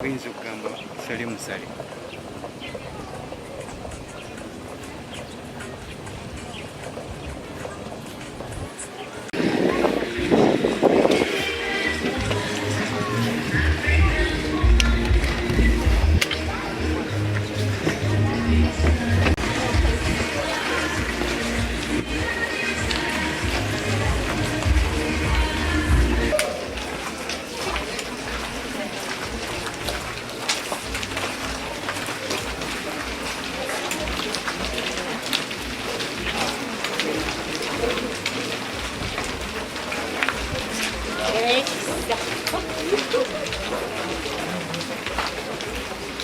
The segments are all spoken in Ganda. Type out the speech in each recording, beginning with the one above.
Oyinza okugamba sale musale.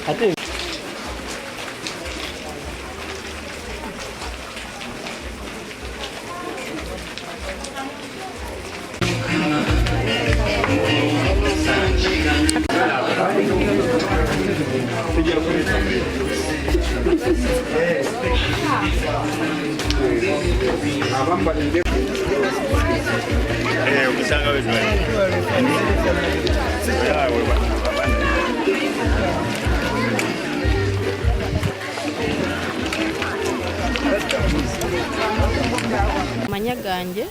Ate Okusanga Amanya gange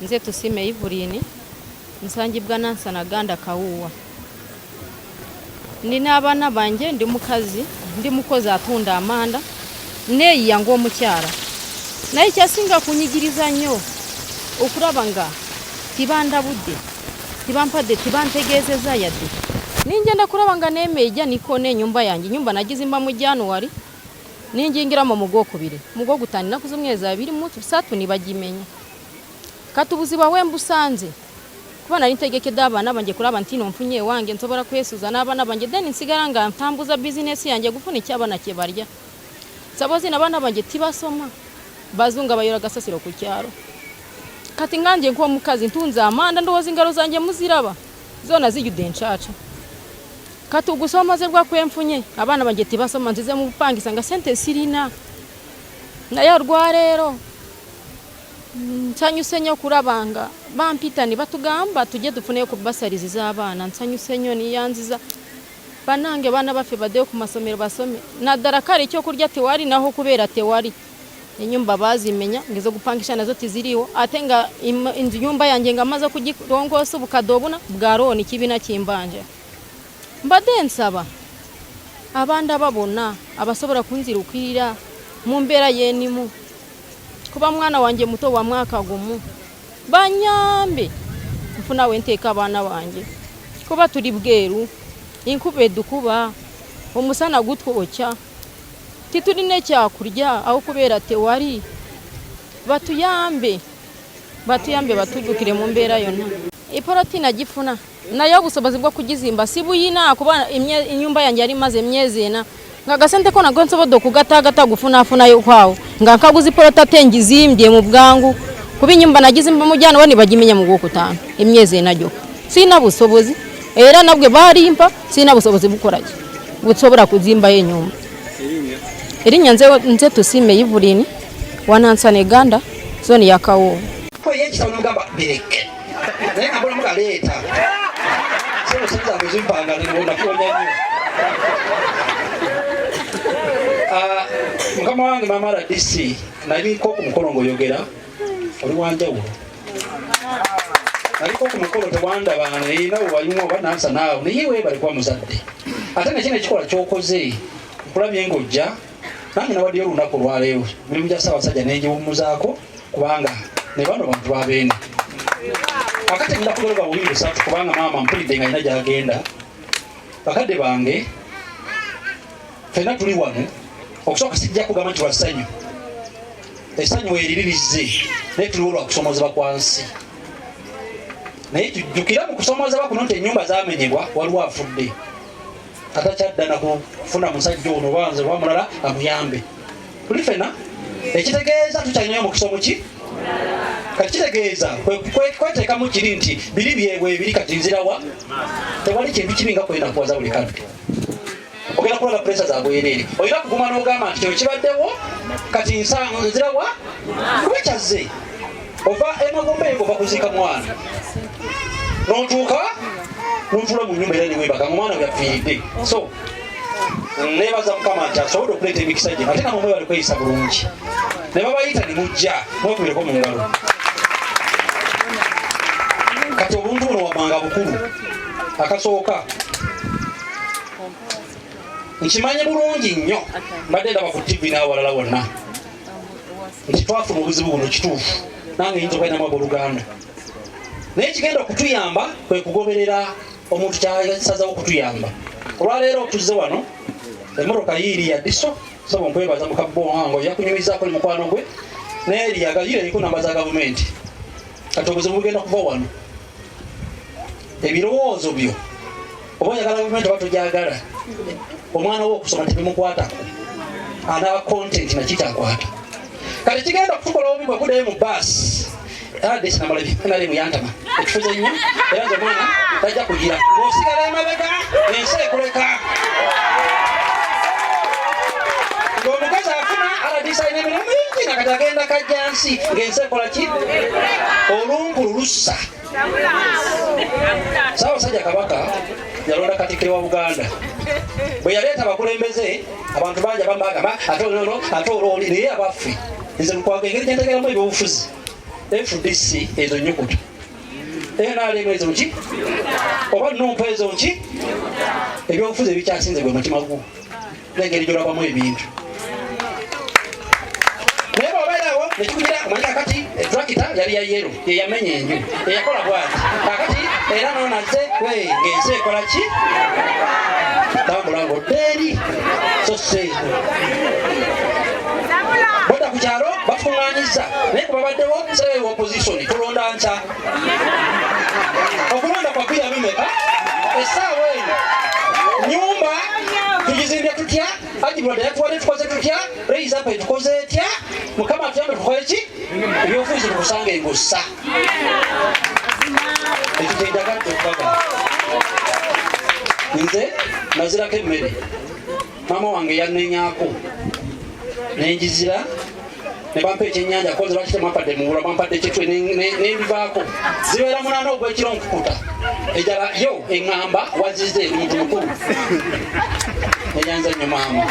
nze Tusime Ivurini nsangibwa Nansana Ganda Kawuwa. Nina abaana bange ndi mukazi ndi mukozi atunda amanda neeyiya ng'omukyala naye kyasinga kunyigiriza nnyo okulaba nga tibandabudde tibampadde tibantegeezezza yadde ninjenda kulaba nga neemeeja nikona ennyumba yange nyumba nagizimba mu January ninjingira mu Gwokubiri mu Gwokutaano naku z'omwezi 23 nibagimenya katubuzibwa wembusanze kuba nali ntegekedde abaana bange kulaba nti nonfunye ewange nsobola kwesuza n'abaana bange then nsigala nga ntambuza bizinesi yange gufuna ekyabana kye balya sabozi n'abaana bange tibasoma bazunga bayola gasasiro ku kyalo kati nganje nk'omukazi ntunza amanda ndowooza engalo zange muziraba zona zijjudde encaca kati ogusomozebwa kwenfunye abaana bange tibasoma nzize mu bupangisa nga sente sirina naye olwaleero nsanyuse nnyo okulaba nga bampita ne batugamba tujje tufuneyo ku basarizi z'abaana nsanyuse nnyo niyanziza banange baana baffe baddeyo ku masomero basome naddala kale ekyokulya tewali naho okubeera tewali enyumba bazimenya ngezo gupangisha nazo tiziriwo ate nga nyumba yange nga maze kugirongoosa obukadde obuna bwa looni kibina kimbanja mbadde nsaba abandaba bonna abasobola kunzirukirira mu mbeera y'enimu kuba mwana wange muto wa mwaka gumu banyambe nfuna wenteeka abaana bange kuba tuli bweru inkuba edukuba omusana gutwokya titulina ekyakulya aho kubeera tewali batuyambe batujjukire mu mbeera yonna ipoloti nagifuna naye obusobozi bwo kugizimba sibuyina kuba ennyumba yange yali maze emyezi 4 nga gasenteko nago nsobodde okugatagata gufunaafunayo kwawo nga nkaguzi poloti ate ngizimbye mu bwangu kuba ennyumba nagizimba mu January ne bagimenya mu Gwokutaano emyezi 4 gyokka sina busobozi era nabwe balimpa sina busobozi bukolaki busobola kuzimbayo ennyumba. Erinnya nze Tusime Ivurini wa Nansana Ganda zone ya Kawuwa. Oye ekitabo ngamba bireke naye ngabula mugaleeta sino sinza kuzimpanga nibona kuonya nnyo mukama wange mama RDC naliko ku mukolo ngoyogera oli wanjawulo naliko ku mukolo tewandaba naina wayuma oba Nansana naawe naye weebale kuba muzadde ate nekino ekikola kyokoze nkulabye ng'ojja nange nawaddeyo olunaku olwaleero mirimu gya Ssaabasajja nengiwummuzaako kubanga ne bano bantu babeene akati ngenda kuloba bubiri busatu kubanga maama mpulidde nga alina gy'agenda bakadde bange ffenna tuli wano okusooka sijja kugamba nti lwa ssanyu essanyu weeriririzze naye tuliwo lwa kusomozebwa kwa nsi naye tujjukira mu kusomozebwa kuno nti ennyumba zaamenyebwa waliwo afudde atakyadda na kufuna musajja ono banze oba mulala amuyambe tuli ffenna ekitegeeza tukyalinayo mu kisomo ki kati kitegeeza kweteekamu kiri nti biri byebwe ebiri kati nzirawa tewali kintu kibi nga kwenda kuwaza buli kadde ogenda kulaga puresa zabwereere olina kuguma n'ogamba nti kino kibaddewo kati nzirawa kuba kyazze ova emagombe ego bakuziika mwana n'otuuka n'otuula mu nnyumba era ne weebaka omwana we yafiiridde. So neebaza Mukama nti asobodde okuleeta emikisa gye ate namwe mwebale kweyisa bulungi. Ne babayita ne mujja mwekubireko mu ngalo. Kati obuntu buno wammanga bukulu. Akasooka nkimanye bulungi nnyo, mbadde ndaba ku TV n'awalala wonna nti twafuna obuzibu buno kituufu, nange yinza okubainamu abooluganda. Naye kigenda okutuyamba kwe kugoberera omuntu kyasazawo okutuyamba. Olwaleero tuzze wano emmotoka yiiri ya Diso, sobo nkwebaza mukabbowango yakunyumizaako ne mukwano gwe n'eriyaga yiiri eriko namba za gavumenti. Kati obuzibu bugenda kuva wano. Ebirowoozo byo oba oyagala gavumenti oba togyagala, omwana wo okusoma tebimukwatako, anaaba content nakitakwata. Kati kigenda okutukola obubi bwe kuddayo mu baasi adesi namalabinale muyantama ekifuze nnyo era nze omwana tajja kugira ng'osigala emabega ensi ekuleka. Ng'omukazi afuna aladisi alina emirimu mingi nakati agenda kajja nsi ng'ensi ekola ki? Olunkulu lussa. Ssaabasajja Kabaka yalonda Katikkiro wa Buganda. Bwe yaleeta abakulembeze abantu bangi abambagamba ate olwoli naye abaffe nze lukwaga engeri gyentegeramu ebyobufuzi. FDC ezo nnyukuta, NRM ezo nki oba NUP ezo nki, ebyobufuzi ebikyasinze gwe mutima gwo n'engeri gy'olabamu ebintu. Naye bw'obeerawo ne kikugira omanyi kakati etulakita yali ya yero yeyamenya enju eyakola bwati kakati era noonazze ng'ensi ekola ki? Tambula ng'odda eri so seezo boda ku kyalo bafuŋŋaanyiza naye kubabaddewo seewo opposition tulonda nca okulonda kwa bira bimeka essaawa eno nyumba tugizimbye tutya ajibulwadde yatuwadde tukoze tutya raise up tukoze etya Mukama atuyambe tukole ki ebyobufuzi tukusanga engossa ekitenjagadde okubaga nze nazirako emmere maama wange yanenyaako nenjizira ne bampa ekyennyanja koze lwaki temwampadde muwula mwampadde ekitwe nendivaako zibeera munaana ogw'ekiro nkukuta ejala yo eŋŋamba wazize omuntu mukulu neyanza nnyo maama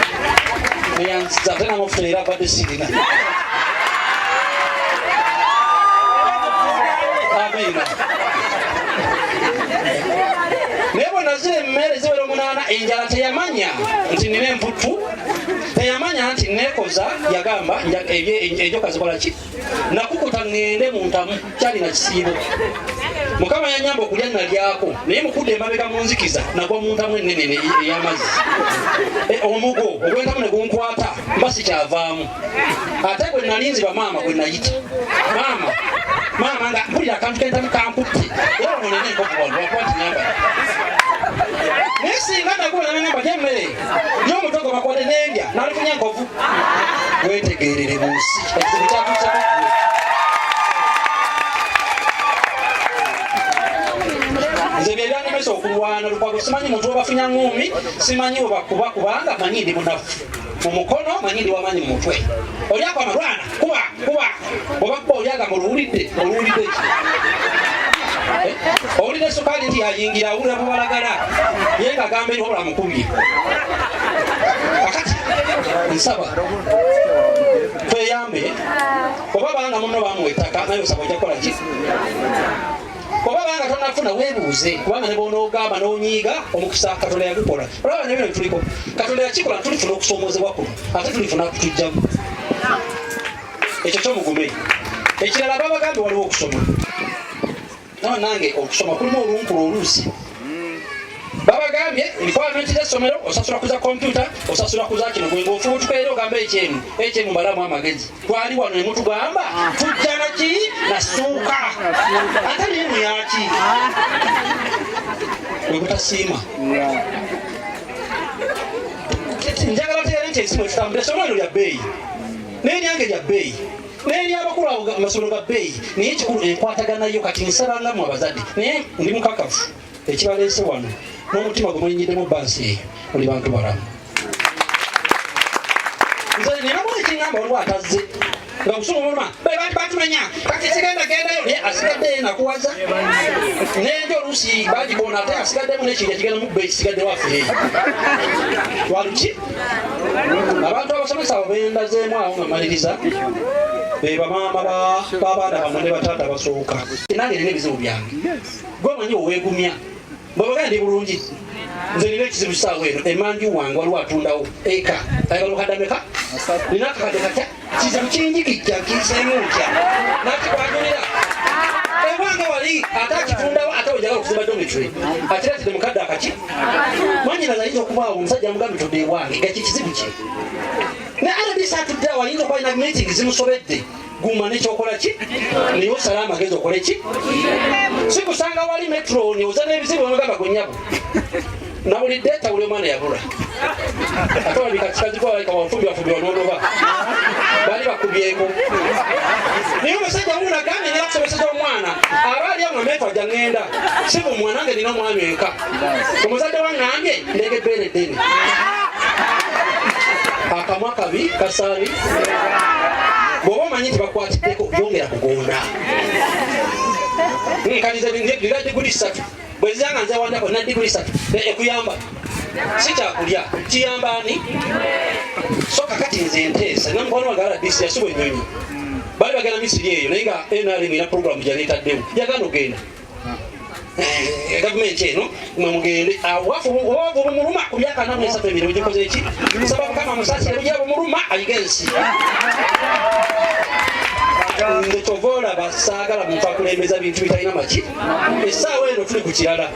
neyanziza ate namufuna era abadde sirina amina. Naye bwe nazira emmere zibeera munaana enjala teyamanya nti nina emputtu, teyamanya nti neekoza yagamba enjoka zikola ki nakukuta ŋŋende mu ntamu kyalina kisiibo. Mukama yanyamba okulya nalyako naye mukudde emabega mu nzikiza nagwa mu ntamu ennene ey'amazzi omugo ogw'entamu ne gunkwata mba sikyavaamu. Ate gwe nalinziba maama gwe nayita maama nga mpulira akantu k'entamu kamputte era ononene enkokuwano lwakuba tinyamba naye singa nagwe nangamba gyemmere n'omutogo bakwade n'endya nalifunya enkovu wetegerere mu nsi ekizibu kyatuuseko nze byebyannemesa okulwana lukwago simanyi muntu obafunya ngumi simanyi obakuba kubanga manyi ndi munafu mu mukono manyi ndi wamanyi mu mutwe olyako amalwana kuba obakuba olyagamba oluwulidde ki owulira essukaali nti yayingira awulira bubalagala ye nga agamba eri wabula mukubye akati nsaba tweyambe oba banga muno bamuwa ettaka naye osaba ojja kukola ki oba banga tonafuna weebuuze kubanga ne bonoogamba n'onyiiga omukisa Katonda yagukola olaba nebino bituliko Katonda yakikola tulifuna okusoomozebwa kuno ate tulifuna kutujjamu ekyo kyomugume. Ekirala babagambe waliwo okusoma nawe nange okusoma kulimu olunkulu oluusi babagambye requirement y'essomero osasula kuza kompyuta osasula kuza kino gwe ng'ofubutuka era ogamba ekyemu mbalamu amagezi twali wano ne mutugamba tujja naki nasuuka ate nimu yaki we butasiima njagala teere nti ensimu etutambula essomero lino lya bbeeyi n'eryange lya bbeeyi n'eri abakulu amasomero ga bbeeyi naye ekikulu enkwataganayo kati nsabangamu abazadde naye ndi mukakafu ekibaleese wano n'omutima gwe mulinyiddemu baasi eyo muli bantu balamu. Nze ninamu ekiŋŋamba waliwo atazze nga kusoma batumanya kati sigenda gendayo asigadde nakuwaza nenjo oluusi bagibona ate asigaddemu nekirya kigenda mu bbe kisigadde waffe waluki abantu abasomesa abo bendazeemu awo nga maliriza be bamaama babaana bamwe ne bataata basooka nange nina ebizibu byange gwemanyi oweegumya bwebagenda ndi bulungi nze nina ekizibu kisaawa eno emanju wange waliwo atundawo eka ayagala okadameka nina akakadde katya kizibu kinjigijja nkiseemu ntya nakikwanyulira ewange wali ate akitundawo ate ojagala okuzimba dometry akiratidde mukadde akaki mwanyinaza ayinza okubaawo omusajja amugambe tudde ewange nga kikizibu kye ne rdc atudde awo ayinza okuba alina meeting zimusobedde guma nekyokola ki naye osala amagezi okole ki sikusanga wali metro nioza n'ebizibu bamugamba gonyabo nawulidde tawuli omwana yabula ate wabikakikazikwalalika wafubyafubywa n'onoba bali bakubyeko naye omusajja wunagambe nera kusomeseza omwana aba ali awo metro ajja ngenda sibu mwanange nina omwami enka omuzadde wangambye ndege ebbeere eddene akamwa kabi kasabi bw'oba omanyi nti bakwatiddeko yongera kugonda nkaniza lira diguli 3 bwe ziranga nze wandako na diguli 3 ekuyamba si kyakulya kiyamba ani so kakati nze nteesa namukwano wange rdc yasubwa ennyonyi bali bagenda misiri eyo naye nga nrm ina programu gyaneetaddewo yaganda ogenda gavumenti eno mwemugende awafu bumuluma ku myaka 43 emirimu gikoze eki nsaba mukama musasire bugira bumuluma ayiga ensi ndekyova basaagala muntu akulembeza bintu bitalina maki essaawa eno tuli ku kirala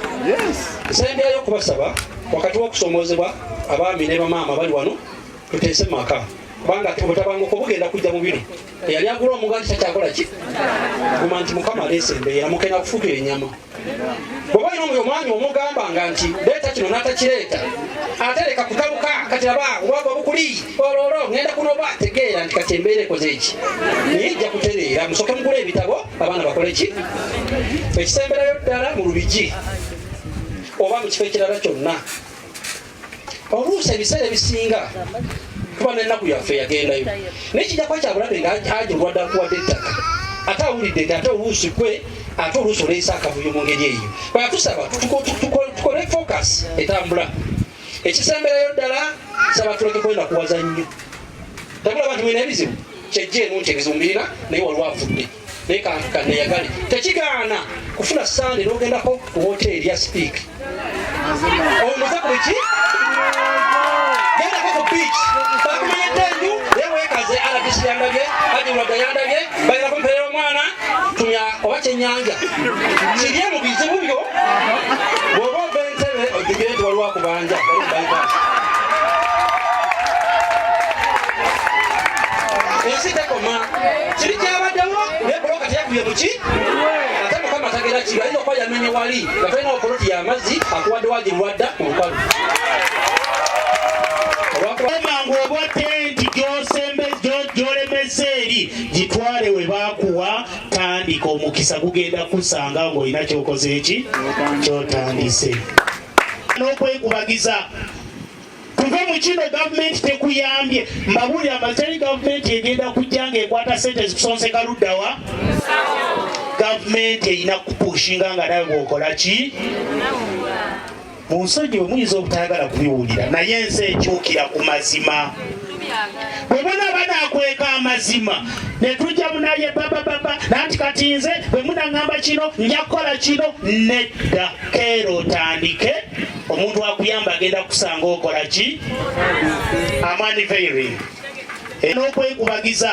nsemberayo okubasaba wakati w'okusomoozebwa abaami ne bamaama bali wano tuteese mu maka kubanga obutabanguko bugenda kujja mu bino eyali agula omuga nti takyakola ki guma nti mukama aleese embeera mukenda kufuukira ennyama bw'oba olina omwami omugambanga nti leeta kino n'atakireeta ate leka kutabuka kati aba obwavu obukuli ololo ngenda kunoba tegeera nti kati embeera ekoze eki naye ijja kutereera musooke mugula ebitabo abaana bakole ki ekisemberayo ddala mu lubigi oba mu kifo ekirala kyonna oluusi ebiseera ebisinga kuba n'ennaku yaffe yagendayo naye kijja kuba kyabulabe nga aje olwadde akuwadde ettaka ate awulidde nti ate oluusi kwe ate oluusi oleesa akavuyo mu ngeri eyo bwatusaba tukole focus etambula ekisemberayo ddala saba tuleke kwenda kuwaza nnyo tabula abantu mwina ebizibu kyejja enu nti ebizibu mbirina naye waliwo afudde naye kaneyagale tekigaana kufuna sande n'ogendako ku woteeri ya speak omuze ku biki gendako ku beach bakumanyedde enju yewekaze rdc yandabye ajimwadda yandabye balina kumperera omwana tumya oba kyenyanja kirye mu bizibu byo bw'oba oba entebe odigire nti waliwo akubanja ensi tekoma kiri kyabaddewo naye buloka teyakubye muki ate mukama tagera kibi ayinza okuba yamenye wali nga talina okoloti y'amazzi akuwadde wagirwadda mu lukalu mangu obwadde nti gyolemeza eri gitwale we bakuwa tandika omukisa gugenda kusanga ng'olina kyokoze eki kyotandise n'okwekubagiza tuve mu kino gavumenti tekuyambye mbabuli amaziteri gavumenti egenda kujja ng'ekwata sente zikusonseka luddawa gavumenti erina kupushinga nga nawe bwokola ki mu nsonyi bwe muyinza obutayagala kubiwulira naye ensi ekyukira ku mazima bwe bona banaakweka amazima ne tujja munaye babababa nanti kati nze bwe munaŋŋamba kino nja kukola kino nedda keero otandike omuntu akuyamba agenda kusanga okola ki amaniveiring n'okwekubagiza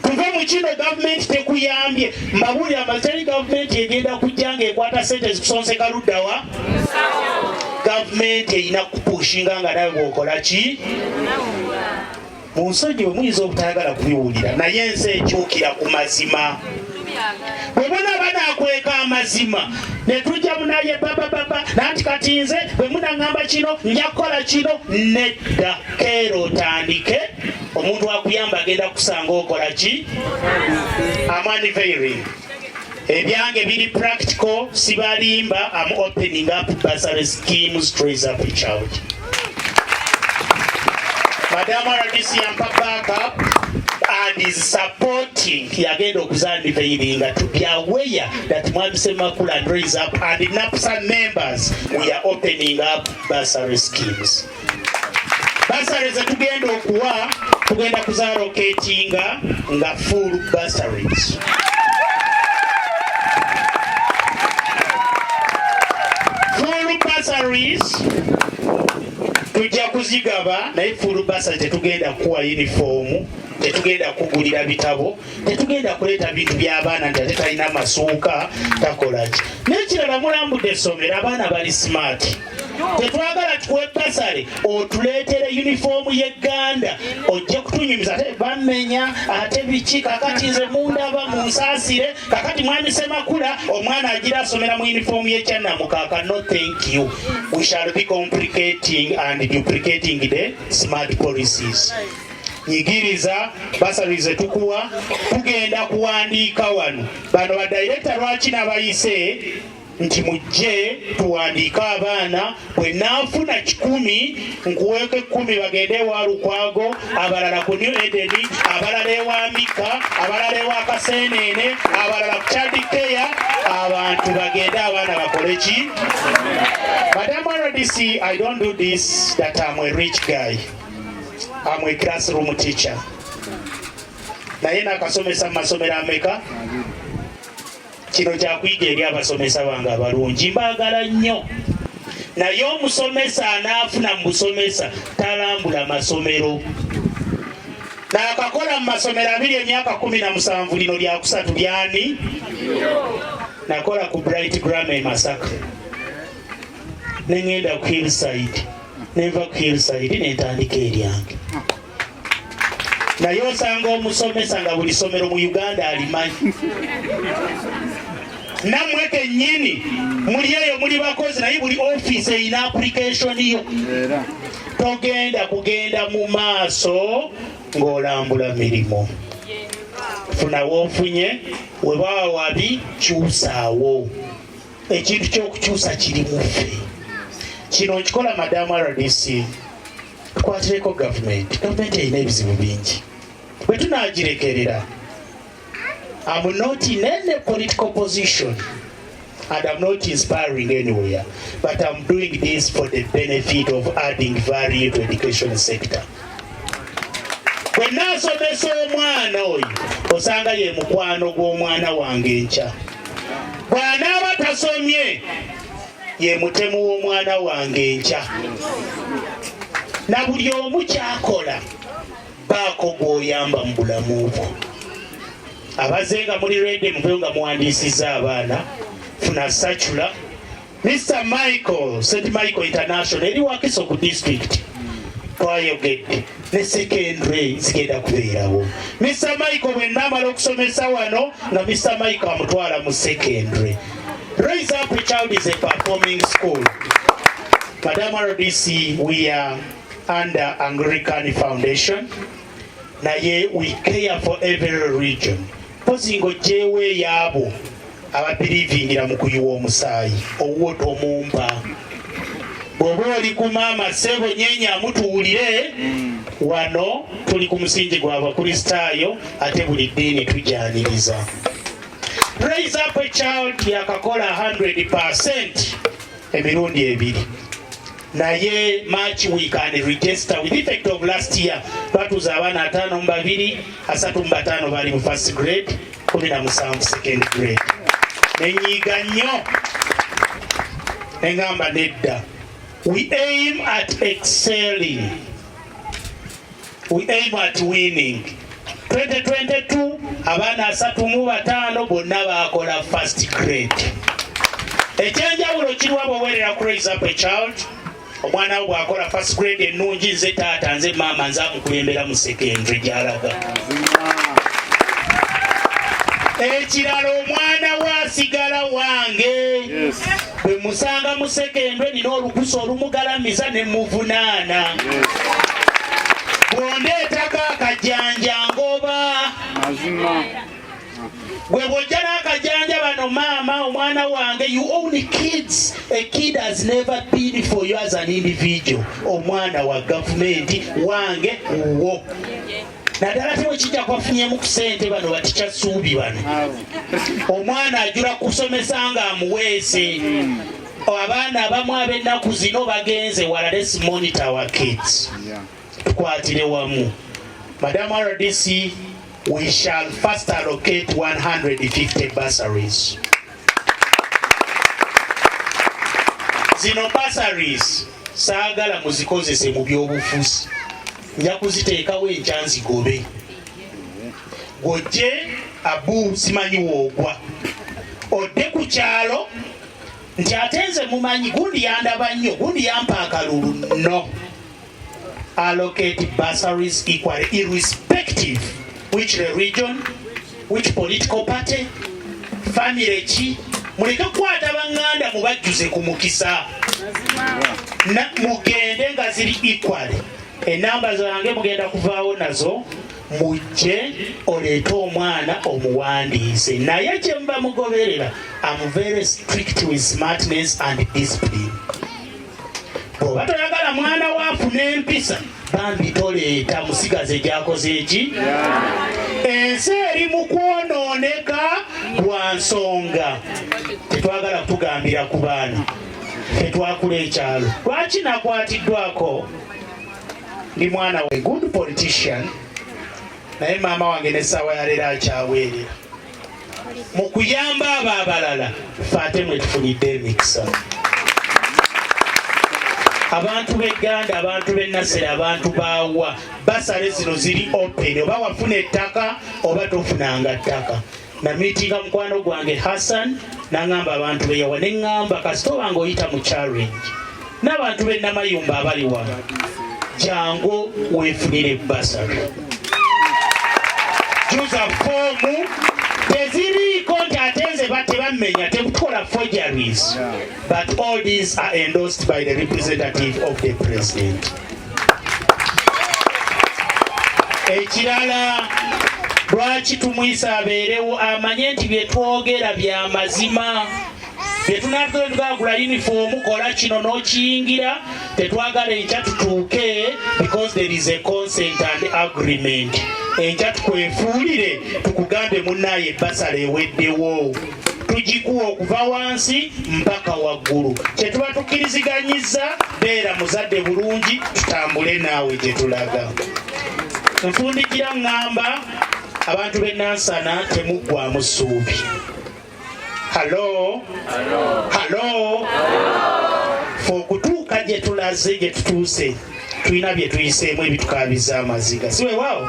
tuve mu kino gavumenti tekuyambye mbabulira amaziteri gavumenti egenda kujja ng'ekwata sente zikusonseka luddawa gavumenti erina kupushinga nga nawe bwokola ki mu nsonyi bwe muyinza obutayagala kubiwulira naye ensi ekyukira ku mazima bwe bona banaakweka amazima ne tujja munaye babababa nanti kati nze bwe munaŋŋamba kino nja kukola kino nedda keero otandike omuntu akuyamba agenda kusanga okola ki amaniveiring ebyange biri practical sibalimba am opening up bursary schemes to raise up a child. Madam RDC yampa backup and is supporting yagenda okuzandivayiringa to be aware that Mwami Semakula and Raise Up and NAPSA members we are opening up bursary schemes. Bursaries tugenda okuwa tugenda kuzaalocatinga nga full bursaries. Full bursaries tujja kuzigaba naye full bursary tetugenda kuwa uniform, tetugenda kugulira bitabo, tetugenda kuleeta bintu by'abaana nti ate talina masuuka takolaki. N'ekirala mulambudde essomero abaana bali smart. Tetwagala tukuwe bursary otuleetere uniform y'egganda ojja kutunyumiza ate bamenya ate biki kakati nze mundaba munsaasire kakati Mwami Semakula omwana agira asomera mu uniform y'ekyannamukaaka. No thank you. We shall be complicating and duplicating the smart policies. Nyigiriza bursaries tukuwa tugenda kuwandiika wano bano ba director lwaki nabayise nti mujje tuwandiika abaana bwe naafuna 10 nkuweeko 10 bagende wa Lukwago, abalala ku New Eden, abalala ewa Mika, abalala ewa Kaseenene, abalala ku Child Care, abantu bagende abaana bakole ki. Madam RDC, I don't do this that I'm a rich guy. I'm a classroom teacher. Naye nakasomesa mu masomero ameka? Kino kyakuyiga eri abasomesa bange abalungi, mbaagala nnyo. Naye omusomesa anaafuna mu busomesa talambula masomero. Naakakola mu masomero 2 emyaka 17 lino lya kusatu lyani? Nakola ku Bright Grammar e Masaka. Nengenda ku Hillside. Nenva ku Hillside netandika eryange. Naye osanga omusomesa nga buli somero mu Uganda alimanyi. Namwe kennyini muli eyo muli bakozi naye buli office erina application yo. Togenda kugenda mu maaso ng'olambula mirimu. Funa woofunye webaawa wabi kyusaawo. Ekintu ky'okukyusa kiri mu ffe. Kino nkikola Madam RDC tukwatireko gavumenti erina ebizibu bingi bwe tunaagirekerera. I'm not in any political position and I'm not inspiring anywhere, but I'm doing this for the benefit of adding value to education sector. Bwe naasomesa omwana oyo osanga ye mukwano gw'omwana wange enkya. Bw'anaaba tasomye ye mutemu w'omwana wange enkya. Na buli omu kyakola baako gw'oyamba mu bulamu bwo. Abazenga muri rede mubeyo nga muwandiisiza abaana funa sachula. Mr. Michael, St. Michael International eri Wakiso ku district twayogedde ne secondary zigenda kubeerawo. Mr. Michael bwe naamala okusomesa wano nga Mr. Michael amutwala mu secondary. Raise Up a Child is a performing school. Madam RDC, we are under Anglican Foundation. Naye we care for every region. Pozingo jewe yabo ababirivingira mu kuyiwa omusaayi owoto omumpa. Bw'oba oli ku maama ssebo nyenya mutuwulire wano tuli ku musingi gw'Abakristaayo ate buli ddiini tujaniriza. Raise Up a Child yakakola 100% emirundi 2. Naye March we can register with effect of last year. Batuza abaana 5 mu 2, 3 mu 5 bali mu first grade, 17 second grade. Nenyiga nnyo engamba nedda. We aim at excelling. We aim at winning. 2022 abaana 3 mu 5 bonna baakola first grade. Ekyenjawulo kiriwa bw'owerera ku Raise Up a Child. Omwana we bw'akola first grade ennungi nze taata nze maama nze amukulembera mu secondary gy'alaga. Ekirala omwana we asigala wange. Bwe musanga mu secondary nina olukusa olumugalamiza ne muvunaana. Bw'ondeetako akajanja ngoba. Gwe bw'ojja n'akajanja bano maama omwana wange you own kids. A kid has never been for you as an individual. Omwana wa gavumenti wange uwo. naddala tewekijja kwafunyemu ku ssente bano batikya ssuubi bano omwana ajula kusomesa nga amuweese abaana abamu ab'ennaku zino bagenze wala. Let's monitor our kids. Tukwatire wamu. Madam RDC, we shall first allocate 150 bursaries. Zino bursaries saagala muzikozese mu byobufuzi. Nja kuziteekawo enkya nzigobe. Gojje abu simanyi woogwa. Odde ku kyalo nti ate nze mumanyi gundi yandaba nnyo gundi yampa akalulu. No. Allocate bursaries equally, irrespective which religion, which political party, family ki. Muleke kukwata banganda mubajjuze ku mukisa. Mugende nga ziri equally. Enamba zange mugenda kuvaawo nazo mujje oleete omwana omuwandiise. Naye kye muba mugoberera, I'm very strict with smartness and discipline. Bw'oba toyagala mwana waafuna empisa bambi toleeta musigaze gyakoze eki. Ensi eri mu kwonooneka lwa nsonga. Tetwagala kutugambira ku baana tetwakula ekyalo. Lwaki nakwatiddwako? Ndi mwana we good politician, naye maama wange n'essaawa yaleero akyaweerera. Mu kuyamba abo abalala ffe ate mwe tufunidde emikisa. Abantu b'Eganda, abantu b'e Nasser, abantu baawa basale zino ziri open. Oba wafuna ettaka oba tofunanga ttaka. Na miitinga mukwano gwange Hassan n'angamba abantu be yawa, ne ŋŋamba kasita oba ng'oyita mu challenge n'abantu b'e Namayumba abali wano, jangu weefunire basale. Juza foomu teziriiko nti ate nze tebamenya, tebutukola forgeries. But all these are endorsed by the representative of the president. Ekirala, lwaki tumuyisa abeerewo amanye nti bye twogera bya mazima. Bye tunaagula yunifoomu kola kino n'okiyingira, tetwagala enkya tutuuke because there is a consent and agreement. Enkya tukwefuulire tukugambe munnaye basala eweddewo. Tugikuwa okuva wansi mpaka waggulu. Kye tuba tukkiriziganyizza, beera muzadde bulungi tutambule naawe gye tulaga. Nfundikira ŋŋamba abantu b'e Nansana temuggwamu ssuubi. Hello? Fe okutuuka gye tulaze gye tutuuse tulina bye tuyiseemu ebitukaabiza amaziga. Si weewaawo?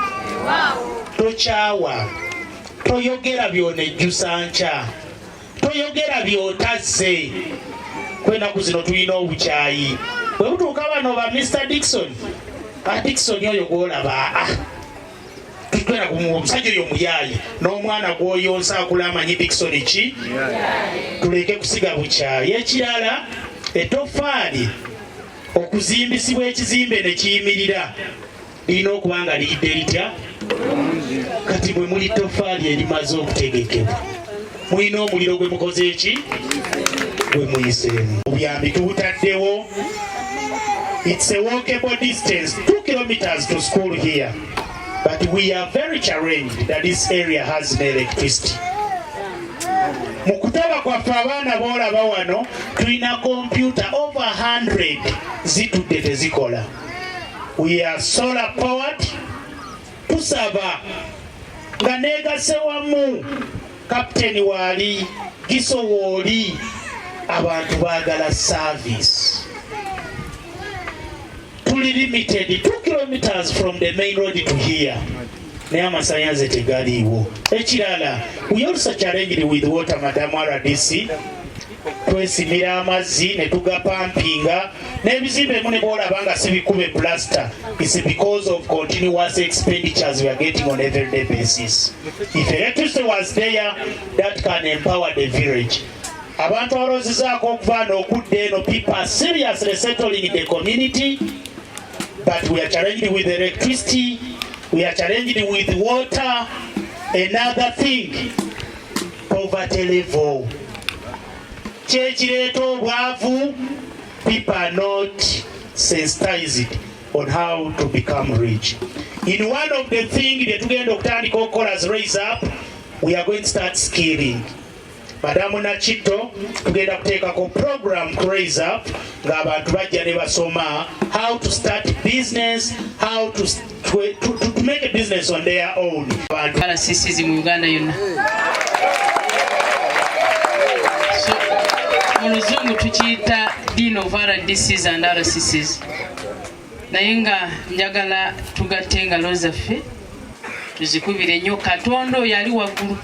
Tokyawa, toyogera by'onejjusa nkya, toyogera by'otazze. Kwenaku zino tulina obukyayi. Bwe butuuka bano ba Mr. Dickson, Dickson oyo gw'olaba tutwera ku omusajja oyo muyaayi n'omwana gw'oyonsa akula amanyi Dickson ki. Tuleke kusiga bukyayi. Ekirala, etoffaali okuzimbisibwa ekizimbe ne kiyimirira lirina okuba nga liyidde litya. Kati bwe muli toffaali erimaze okutegekebwa, mulina omuliro gwe mukoze eki, gwe muyiseemu. Obuyambi tubutaddewo. It's a walkable distance, 2 kilometers to school here. But we are very challenged that this area has no electricity. Mukutaba kwaffe abaana boolaba wano tulina computer over 100 zitudde tezikola. We are solar powered. Tusaba nga neegase wamu kapiteni waali Giso wooli, abantu baagala service. Tuli limited 2 kilometers from the main road to here. Naye amasannyalaze tegaliiwo. Ekirala, we also challenged with water, Madam RDC. Twesimira amazzi ne tugapampinga n'ebizimbe emu ne boolaba nga si bikube plaster. It's because of continuous expenditures we are getting on everyday basis. If electricity was there, that can empower the village. Abantu abaloozizaako okuva n'okudda eno, people are seriously settling in the community, but we are challenged with electricity, we are challenged with water. Another thing, poverty level. Chechireto obwavu, people are not sensitized on how to become rich. In one of the things that we're going to call as Raise Up, we are going to start skilling. Madamu Nachito, tugenda kuteekako program Raise Up ng'abantu bajja ne basoma how to start business, how to make a business on their own. RCCs mu Uganda yonna. So mu Luzungu tukiyita Dean of RDCs and RCCs. Naye nga njagala tugatte engalo zaffe tuzikubire nnyo Katonda oyo ali waggulu.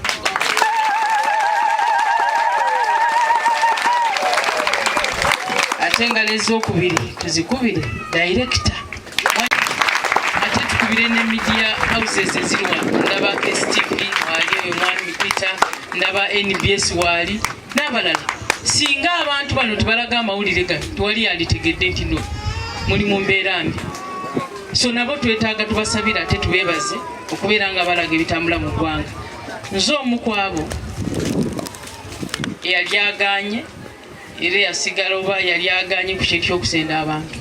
Ate engalo ez'okubiri tuzikubire director. Ate tukubire ne media houses eziri wano. Ndaba KSTV wali oyo mwami Peter, ndaba NBS wali n'abalala. Singa abantu bano tebalaga amawulire gano tewali yanditegedde nti no muli mu mbeera mbi. So nabo twetaaga tubasabira ate tubeebaze okubeera nga balaga ebitambula mu ggwanga. Nze omu ku abo eyali agaanye era yasigala oba yali agaanye ku kintu ky'okusenda abantu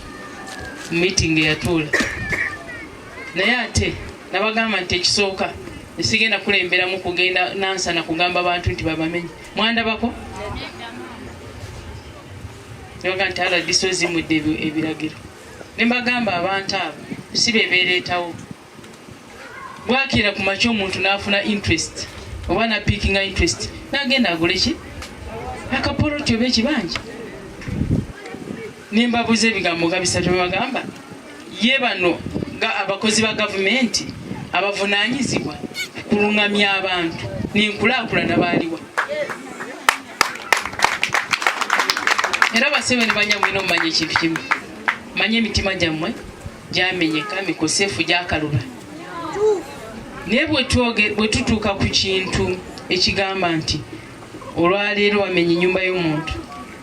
mu meeting eyatuula. Naye ate nabagamba nti ekisooka esigenda kulemberamu kugenda nansana kugamba abantu nti babamenye. Mwandabako? Yoga nti RDC zimudde ebiragiro. Ne mbagamba abantu abo si be beereetawo. Bwakira ku makya omuntu n'afuna interest oba na pikinga interest n'agenda agule ki akapoloti oba ekibanja. Ne mbabuuza ebigambo nga bisatu bagamba ye bano abakozi ba gavumenti abavunaanyizibwa kulungamya abantu n'enkulaakulana baaliwa. Era basebe ne banyamwe n'omanya ekintu kimu. Manye emitima gyammwe gyamenyeka mikosefu gyakalula. Naye bwe tutuuka ku kintu ekigamba nti olwaleero wamenye ennyumba y'omuntu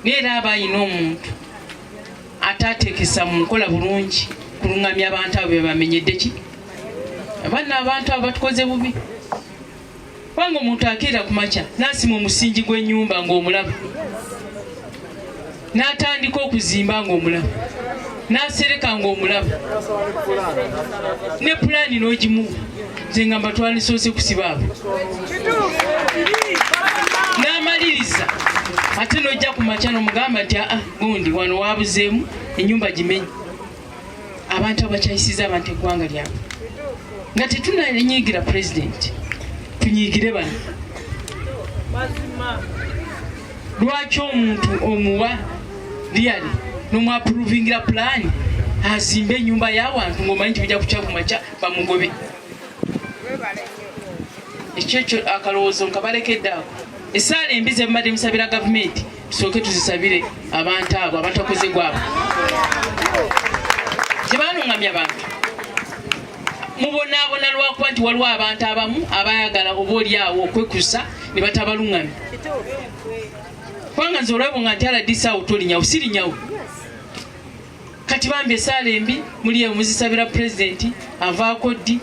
naye era aba ayina omuntu ataateekesa mu nkola bulungi kulungamya abantu abo be bamenyedde ki abaana abantu abo batukoze bubi. Kubanga omuntu akeera ku makya n'asima omusingi gw'ennyumba ng'omulaba n'atandika okuzimba ng'omulaba n'asereka ng'omulaba ne pulaani n'ogimuwa nze ngamba twalisoose kusiba abo n'amaliriza ate n'ojja ku makya n'omugamba nti gundi wano wabuzeemu ennyumba gimenye. Abantu abakyayisiza abantu eggwanga lyabwe nga tetunanyiigira pulezidenti tunyiigire bano. Lwaki omuntu omuwa lyali n'omwapuruvingira pulaani azimbe ennyumba y'abantu ng'omanyi nti bijja kukya ku makya bamugobe? Ekyo akalowoozo nkabalekedde ako. Essaala embi ze mbadde musabira gavumenti tusooke tuzisabire abantu abo abatakoze gwabo gye baanungamya abantu. Mubonaabona lwakuba nti waliwo abantu abamu abayagala oba oliawo okwekusa ne batabalungamya. Kubanga nze olwebonga nti RDC awo tolinyawo sirinyawo. Kati bambi essaala embi muli eyo muzisabira pulezidenti avaako ddi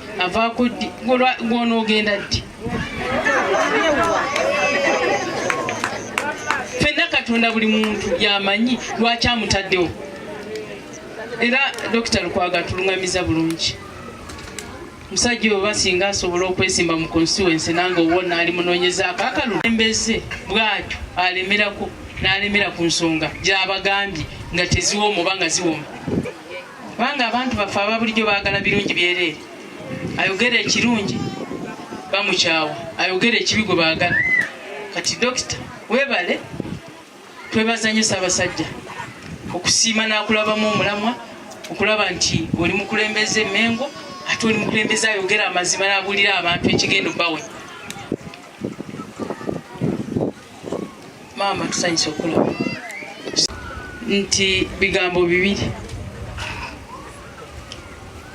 ng'onoogenda ddi. Fenna Katonda buli muntu yamanyi lwaki amutaddewo. Era Dr. Lukwago tulungamiza bulungi. Musajja oyo basinga asobola okwesimba mu constituency nange owona ali munoonyezaako akalulu embeze bw'atyo alemerako n'alemera ku nsonga gy'abagambye nga teziwooma oba nga ziwooma. Kubanga abantu baffe aba bulijjo baagala birungi byereere. Ayogera ekirungi bamukyawa, ayogera ekibi gwe baagala. Kati Dokita weebale twebaza nnyo Ssaabasajja okusiima n'akulabamu omulamwa okulaba nti oli mukulembeze Mengo ate oli mukulembeze ayogera amazima n'abuulira abantu ekigenda obbawe. Maama tusanyuse okulaba nti bigambo bibiri.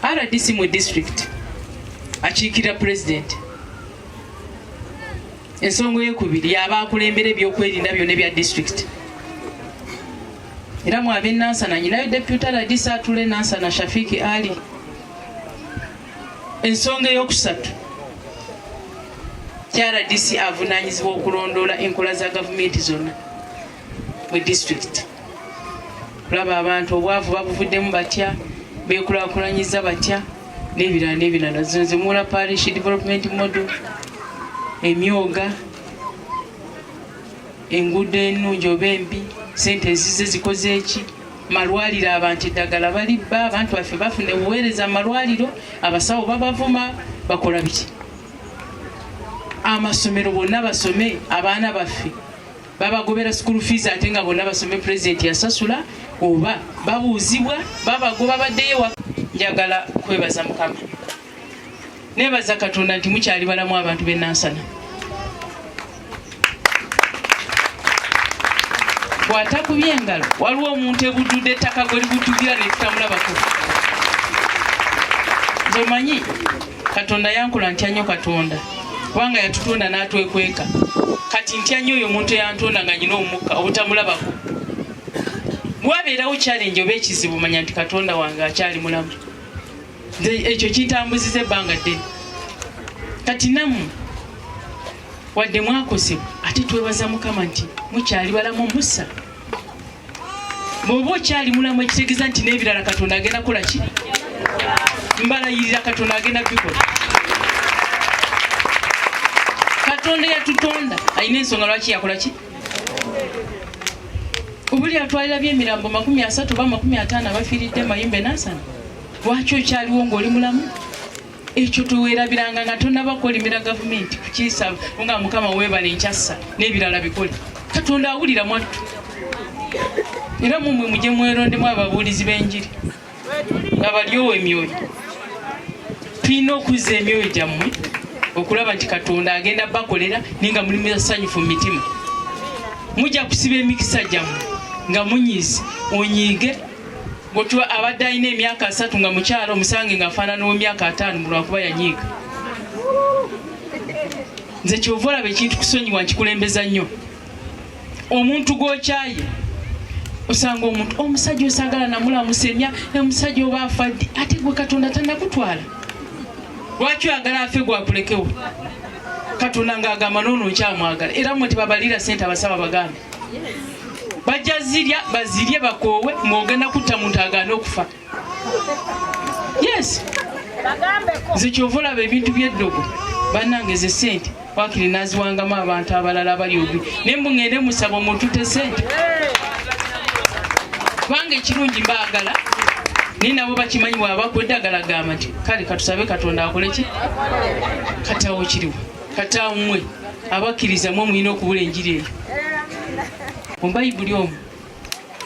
RDC mu district akiikira pulezidenti. Ensonga ey'okubiri yaba akulembera ebyokwerinda byonna ebya district. Era mu ab'e Nansana nyinayo deputy RDC atule Nansana Shafiki Ali. Ensonga ey'okusatu RDC avunaanyizibwa okulondoola enkola za gavumenti zonna mu district. Kulaba abantu obwavu babuvuddemu batya bekulaakulanyiza batya n'ebirala zonze mula parish development model emyoga enguudo ennungi oba embi sente ezize zikoze eki malwaliro abantu eddagala balibba abantu baffe bafune buweereza malwaliro abasawo babavuma bakola biki amasomero bonna basome abaana baffe babagobera school fees ate nga bonna basome president yasasula oba babuuzibwa babagoba baddeyo njagala kwebaza mukama nebaza katonda nti mukyali balamu abantu b'ennansana bwatakubye engalo waliwo omuntu ebududde ettaka gwe libutugira netutamulabako nze omanyi katonda yankola ntya nnyo katonda kubanga yatutonda n'atwekweka kati ntya nnyo oyo omuntu eyantonda nga nyina omukka obutamulabako bwabeerawo challenge oba ekizibu manya nti katonda wange akyali mulamu nze ekyo kintambuziza ebbanga ddene kati nammwe wadde mwakosebwa ate twebaza mukama nti mukyali balamu musa bw'oba okyali mulamu ekitegeeza nti n'ebirala katonda agenda kukola ki mbalayirira katonda agenda bikola katonda yatutonda alina ensonga lwaki yakola ki obuli atwalira by'emirambo 30 oba 50 abafiiridde mayimbe nansana lwaki okyaliwo ng'oli mulamu ekyo tuweerabiranga nga tonnabakolimira gavumenti kukiisaba nga mukama weebala enkyassa n'ebirala bikole katonda awulira mwattu era mumwe mujye mwerondemu ababuulizi b'enjiri nga balyowo emyoyo tulina okuzza emyoyo gyammwe okulaba nti katonda agenda bakolera ninga mulimu essanyufu mu mitima mujja kusiba emikisa gyammwe nga munyiizi onyiige bwotwa abadde alina emyaka 3 nga mukyalo omusange nga afaanana w'emyaka 5 mu lwakuba yanyiiga nze kyova olaba ekintu kusonyiwa nkikulembeza nnyo omuntu gw'okyaye osanga omuntu omusajja osagala namulamusemya omusajja oba afadde ate gwe katonda tannakutwala lwaki oyagala afe gwakulekewo katonda ng'agamba noono nkyamwagala era mmwe tebabalira sente abasaba bagambe bajja zirya bazirye bakoowe mwogenda kutta muntu agaana okufa yes nze kyova olaba ebintu by'eddogo bannange ze sente wakiri naziwangamu abantu abalala bali obi naye mbungende musaba omuntu te sente kubanga ekirungi mbaagala naye nabo bakimanyi bwabakwa eddagala gamba nti kale katusabe katonda akole ki kataawo kiriwo kataawo mmwe abakkiriza mwe mulina okubula enjiri eyo mu bayibuli omwo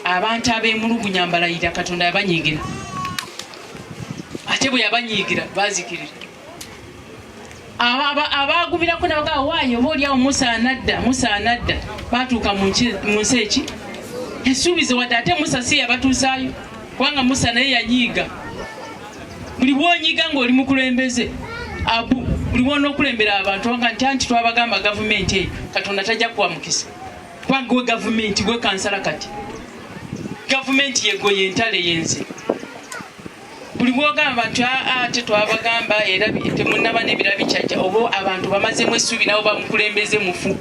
abantu ab'emulugunya mbalayira katonda yabanyiigira ate bwe yabanyiigira bazikirira abagubirako nabagaa waayo oba oliawo musa anadda batuuka mu nsi eki esuubize wadde ate musa si yabatuusaayo kubanga musa naye yanyiiga buli bwonyiga ng'oli mukulembeze abu buli bwona okulembera abantu wanga nti twabagamba gavumenti eyo katonda tajja kuwa mukisa kubanga gwe gavumenti gwe kansala kati gavumenti yego yentale yenze buli bwogamba nti ate twabagamba era temunnaba n'ebira bikyajja oba abantu bamazemu essuubi nabo bamukulembeze mufu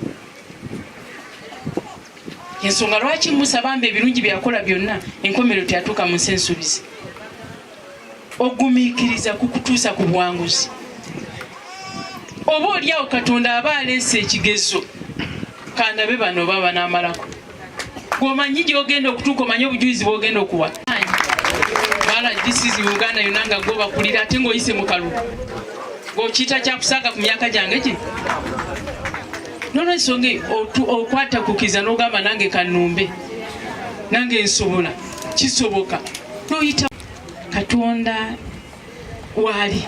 ensonga lwaki musa bamba ebirungi byakola byonna enkomerero teyatuuka mu nsi ensuubizi ogumiikiriza kukutuusa ku buwanguzi oba oliawo katonda aba aleese ekigezo kandabe bano baba n'amalako gwomanyi gyogenda okutuuka omanyi obujulizi bwogenda okuwa bala disizi uganda yonna nga gwobakulira ate ng'oyise mu kalubu ng'okiyita kyakusaaga ku myaka gyange gye nolwensonga okwata kukiza n'ogamba nange kanumbe nange nsobola kisoboka noyita katonda waali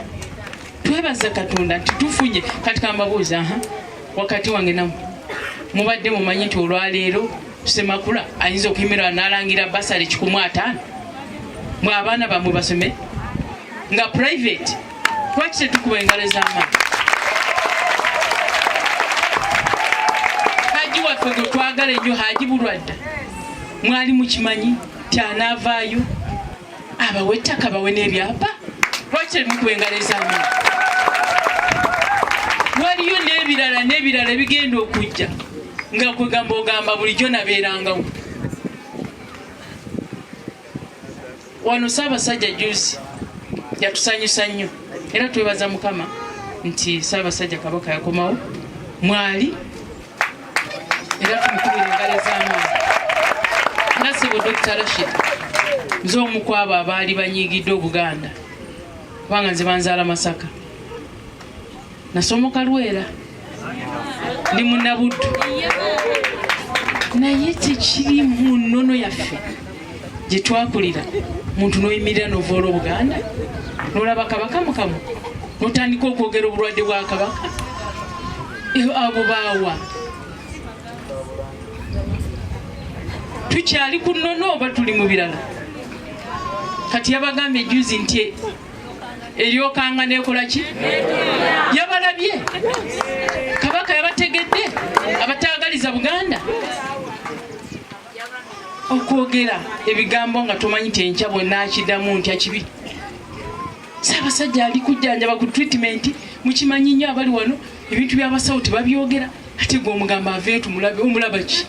twebaza katonda nti tufunye kati kambabuuza wakati wange namu mubadde mumanyi nti olwaleero Semakula ayinza okuyimirwa n'alangira basale 150 mwe abaana bamwe basome nga private lwaki tetukuba engalo ez'amaanyi haji waffe gwe twagala ennyo haji bulwadda mwali mukimanyi ti anaavaayo abawe ettaka bawe n'ebyapa lwaki tetukuba engalo ez'amaanyi waliyo n'ebirala bigenda okujja nga kwegamba ogamba bulijjo nabeerangawo wano Ssaabasajja juzi yatusanyusa nnyo era twebaza Mukama nti Ssaabasajja Kabaka yakomawo mwali era tumukubira engalo z'amaanyi. Nga ssebo Dr. Rashid nze omu ku abo abaali banyiigidde Obuganda kubanga nze banzaala Masaka, nasomoka Lwera, ndi Munnabuddu, naye tekiri mu nnono yaffe gye twakulira muntu n'oyimirira n'ovoola Obuganda n'olaba Kabaka mukamu n'otandika okwogera obulwadde bwa Kabaka. Abo baawa tukyali ku nnono oba tuli mu birala? Kati yabagambye juzi nti eryokanga nekola ki? Yabalabye. Kabaka yabategedde abataagaliza Buganda okwogera ebigambo nga tomanyi nti enkya bonna akiddamu ntya kibi. Ssaabasajja ali kujjanjaba ku treatment, mukimanyi nnyo abali wano ebintu by'abasawo tebabyogera, ate gwe omugamba aveeyo tumulabe. Omulaba ki?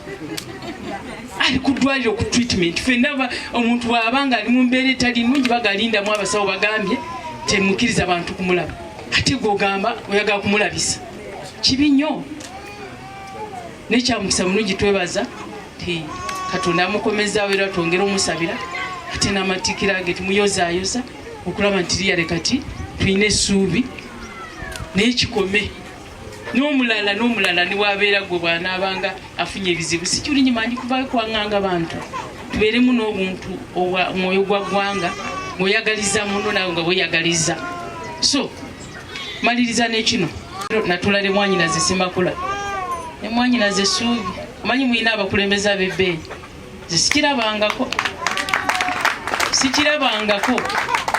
Ali ku ddwaliro ku treatment. Ffenna omuntu bw'abanga ali mu mbeera etali nnungi bagalindamu abasawo bagambye temukkiriza abantu kumulaba, ate gwe ogamba oyagala kumulabisa. Kibi nnyo. Nekyamukisa mulungi twebaza ti Katonda amukomezaawo era twongere omusabira, ate n'amatikkira ge tumuyozaayoza okulaba nti liyale kati tulina essuubi n'ekikome. N'omulala niwabeera gwe bw'anaabanga afunye ebizibu si kyuli nyimanyi kuba kwaŋŋanga bantu, tubeeremu n'obuntu omwoyo gwa ggwanga ng'oyagaliza muno nawe nga bweyagaliza. So maliriza n'ekino natulale Mwanyinaze Ssemakula ne Mwanyinaze Essuubi. Omanyi muyina abakulembeze ab'ebbeeyi, ze sikirabangako.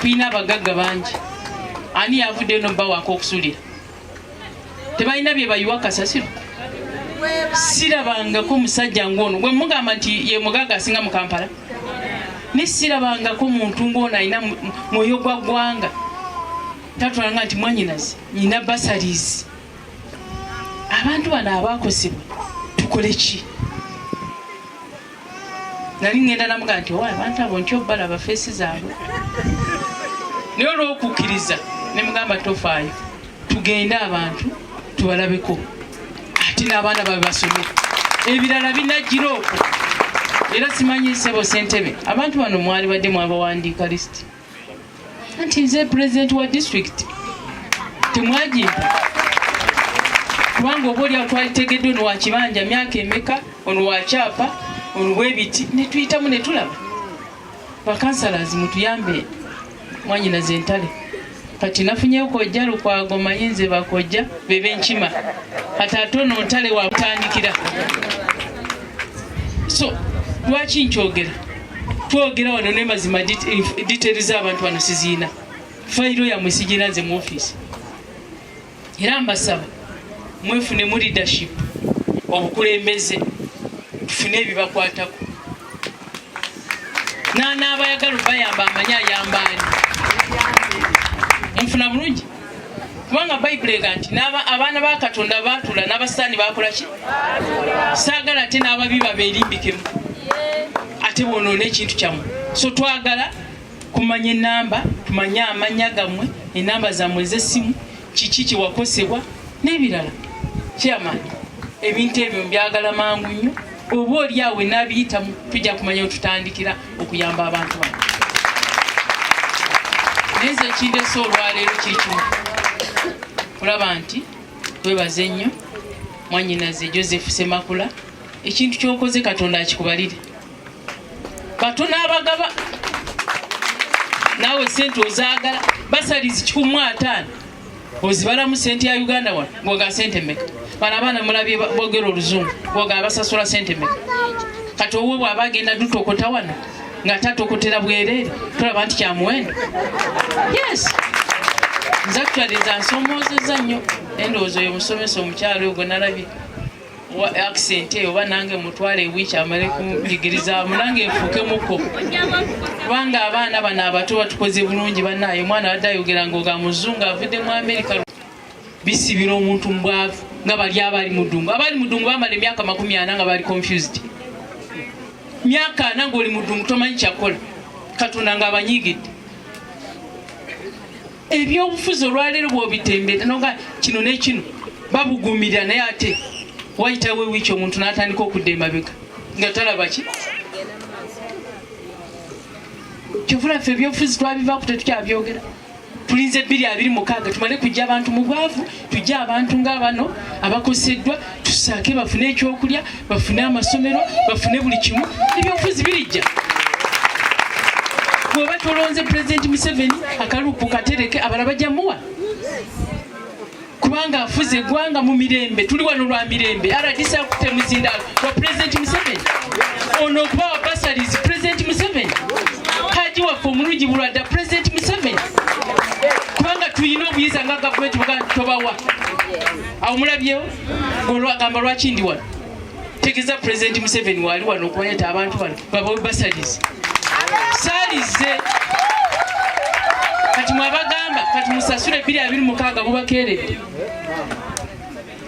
Tuyina abagagga bangi, ani yavuddeyo nobawaako okusulira? Tebalina bye bayiwa kasasiro. Sirabangako musajja ng'ono gwe mugamba nti ye mugagga asinga mu Kampala, ne sirabangako muntu ng'ono alina mwoyo gwa ggwanga. Tatulanga nti Mwanyinaze nyina basalizi. Abantu bano abaakosebwa tukole ki? Nali ngenda namuga nti owa abantu abo nti obalaba feesi zaabwe, naye olw'okukkiriza ne mugamba tofaayo, tugende abantu tubalabeko, ate n'abaana babe basome. Ebirala binajjira okwo. Era simanyi Ssebo Ssentebe, abantu bano mwali badde mwabawandiika lisiti anti nze pulezidenti wa disitulikiti temwagimpa, kubanga oba oliawo twalitegedde ono wa kibanja myaka emeka, ono wa kyapa, ono bwebiti, ne tuyitamu ne tulaba. Bakansalazi mutuyambe Mwanyinaze Entale. Kati nafunyeyo kojja Lukwago Mayinze bakojja bebe nkima, kati ate ono Ntale wakutandikira. So lwaki nkyogera? Twogera wano ne mazima details z'abantu bano siziina, fayiro yammwe sigina nze mu ofiisi. Era mbasaba mwefune mu leadership, obukulembeze, tufune ebibakwatako. N'abayagala bayamba amanyi ayambaani. Nfuna bulungi kubanga Bayibuli ega nti abaana ba Katonda baatula n'abasaani bakola ki? Saagala ate n'ababi babeerimbikemu ate boonoona ekintu kyammwe. So twagala kumanya ennamba, tumanye amannya gammwe, ennamba zammwe ez'essimu, kiki kiwakosebwa n'ebirala. Chairman, ebintu ebyo mbyagala mangu nnyo. Oba oli awe n'abiyitamu tujja kumanya otutandikira okuyamba abantu bano. Neze ekindeese olwaleero kiri kimu, kulaba nti webaze nnyo Mwanyinaze Joseph Ssemakula. Ekintu ky'okoze Katonda akikubalire. Batono abagaba naawe sente ozaagala basalizi 150 ozibalamu sente ya Uganda wano ng'oga sente mmeka? Bano abaana mulabye boogera Oluzungu ng'oga basasula sente mmeka? Kati owo bw'aba agenda dutokota wano nga tatokotera bwereere tulaba nti kya muwendo. Yes, nze actually nze ansomoozezza nnyo. Endowooza oyo musomesa omukyalo ogwo nalabye accent eyo oba nange mutwale ewiiki amale kunjigiriza munange nfuukemuko, kubanga abaana bano abato batukoze bulungi. Bannaayo omwana badde ayogera ng'oga muzungu avudde mu Amerika. Bisibira omuntu mbwavu nga bali abali mu ddungu. Abali mu ddungu bamala emyaka 40 nga bali confused. Myaka 4 ng'oli mu ddungu tomanyi kyakola. Katonda ng'abanyigidde. Ebyobufuzi olwaleero bw'obitembera nonga kino n'ekino babugumirira naye ate wayitawo ewiiki omuntu n'atandika okudda emabega nga talaba ki. Kyovula ffe ebyobufuzi twabivaako tetukyabyogera. Tulinze 2026 tumale kujja abantu mu bwavu, tujja abantu ng'abano abakoseddwa, tusaake bafune ekyokulya, bafune amasomero, bafune buli kimu. Ebyobufuzi birijja. Bw'oba tolonze Pulezidenti Museveni akalupu katereke abalala bajja muwa. Kubanga afuze eggwanga mu mirembe, tuli wano lwa mirembe. RDC akutte muzindaalo wa Pulezidenti Museveni. Ono okubawa bursaries Pulezidenti Museveni. Haji waffe omulungi bulwadda Pulezidenti Museveni. Kubanga tuyina obuyiza nga gavumenti buganda tobawa. Awo mulabyewo ng'olwagamba lwaki ndi wano. Tegeeza Pulezidenti Museveni waali wano okubayeta abantu bano babawe bursaries. Salize kati mwabagamba kati musasule 2026 bubakeeredde.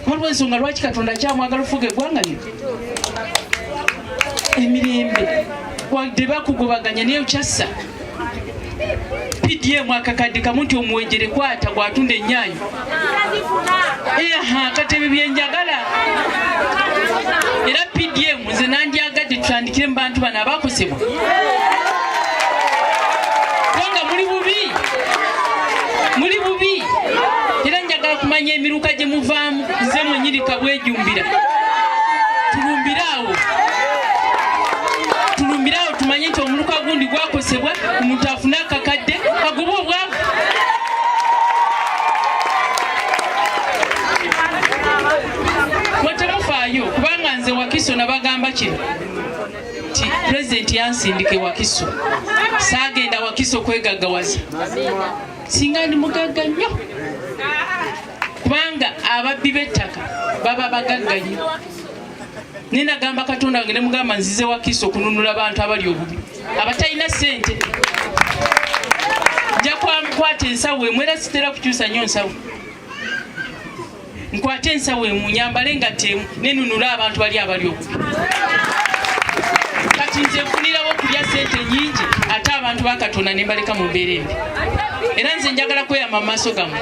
Waliwo ensonga lwaki Katonda kyamwagala ofuga eggwanga lino. Emirembe wadde bakugobaganya naye kyassa. PDM akakadde kamu nti omuwejere kwata gwatunda ennyaanyi. Katebe byenjagala. Era PDM nze nandyagadde tutandikire mu bantu bano abakosebwa. Muli bubi. Era njagala kumanya emiruka gye muvaamu nze mwenyirika bwejumbira. Tulumbirawo tumanye nti omuluka gundi gwakosebwa omuntu afune akakadde agoba obwavu. Mwetemufaayo kubanga nze Wakiso nabagamba kino ti Pulezidenti yansindika Wakiso. Saagenda Wakiso kwegaggawaza. Singa ndi mugagga nnyo. Kubanga ababbi b'ettaka baba bagagga nnyo. Ninagamba Katonda wange ne mugamba nzize Wakiso okununula abantu abali obubi. Abatalina ssente. Nja kwata ensawo emu era sitera kukyusa nnyo nsawo. Nkwate ensawo emu nyambale engatto emu nenunula abantu bali abali obubi. Kati nze nfunirawo okulya ssente nnyingi ate abantu ba Katonda ne mbaleka mu mbeera embi. Era nze njagala kweyama mu maaso gammwe.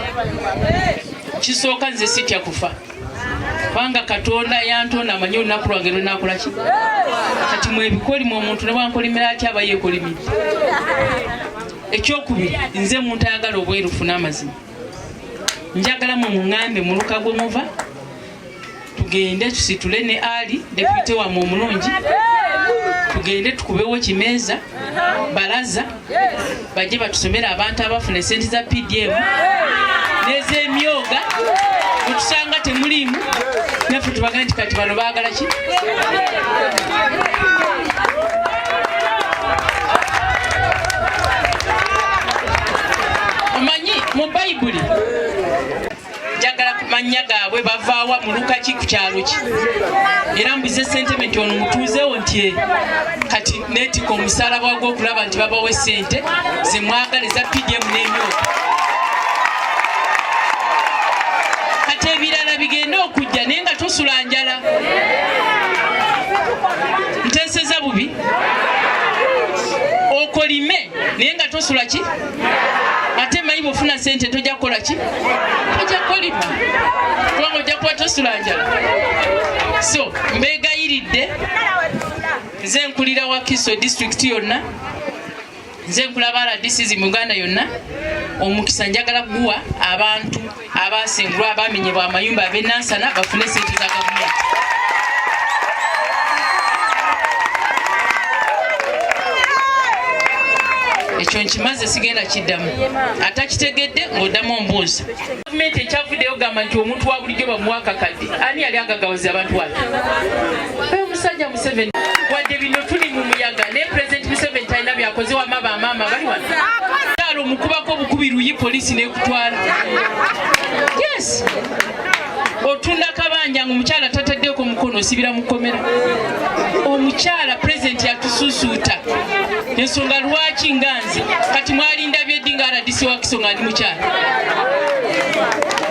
Kisooka nze sitya kufa. Kubanga Katonda yantonda amanyi olunaku lwange lwenaakola ki. Kati mwebikolimu omuntu ne bwankolimira atya aba yeekolimiridde. Ekyokubiri nze muntu ayagala obwerufu n'amazima. Njagala mwe muŋŋambe mu luka gwe muva tugende tusitule ne Ali depute wamwe omulungi. Tugende tukubewo kimeeza balaza bajje batusomera abantu abafuna esente za PDM n'ez'emyoga otusanga temulimu naffe tubaga nti kati bano baagala ki. Omanyi mu Bayibuli njagala kumanya gaabwe bavaawa mu luka ki ku kyalo ki. Era mbuze sentimenti ono mutuuzeewo nti kati neetika omusalaba gw'okulaba nti babawo essente ze mwagala eza PDM n'emyoga. Kati ebirala bigenda okujja naye nga tosula njala. Nteeseza bubi. Okolime naye nga tosula ki. Ate manyi bw'ofuna ssente tojja kukola ki? Tojja kukolima. Kubanga ojja kuba tosula njala. So mbeegayiridde nze nkulira Wakiso district yonna. Nze nkulaba RDC mu Uganda yonna. Omukisa njagala guwa abantu abasengulwa abamenyebwa amayumba ab'ennansana bafune ssente za gavumenti. Ekyo nkimaze sigenda kiddamu. Atakitegedde ng'oddamu ombuuza. Gavumenti ekyavuddeyo gamba nti omuntu wa bulijjo bamuwa akakadde. Ani yali agagawaza abantu wano? Omusajja Museveni. Wadde bino tuli mu muyaga ne Pulezidenti Museveni talina byakoze wama bamaama bali wano. Kyalo omukubako obukubi luyi poliisi n'ekutwala. Yes. Otunda kabanja ng'omukyala tataddeko mukono osibira mu kkomera. Omukyala Pulezidenti yatusuusuuta. Ensonga lwaki nganze kati mwalinda byeddi nga RDC Wakiso nga ndi mukyala.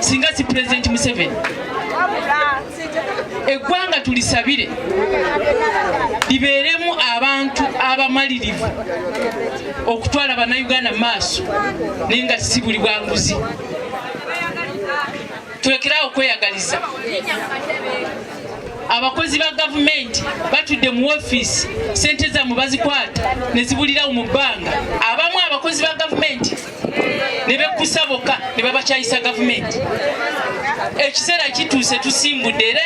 Singa si Pulezidenti Museveni. Eggwanga tulisabire libeeremu abantu abamalirivu okutwala bannayuganda maaso naye nga si buli bwanguzi. Tulekerawo okweyagaliza. Abakozi ba gavumenti batudde mu ofiisi, sente zammwe bazikwata ne zibulirawo mu bbanga. Abamu abakozi ba gavumenti ne bekkusa bokka ne babakyayisa gavumenti. Ekiseera kituuse tusimbudde era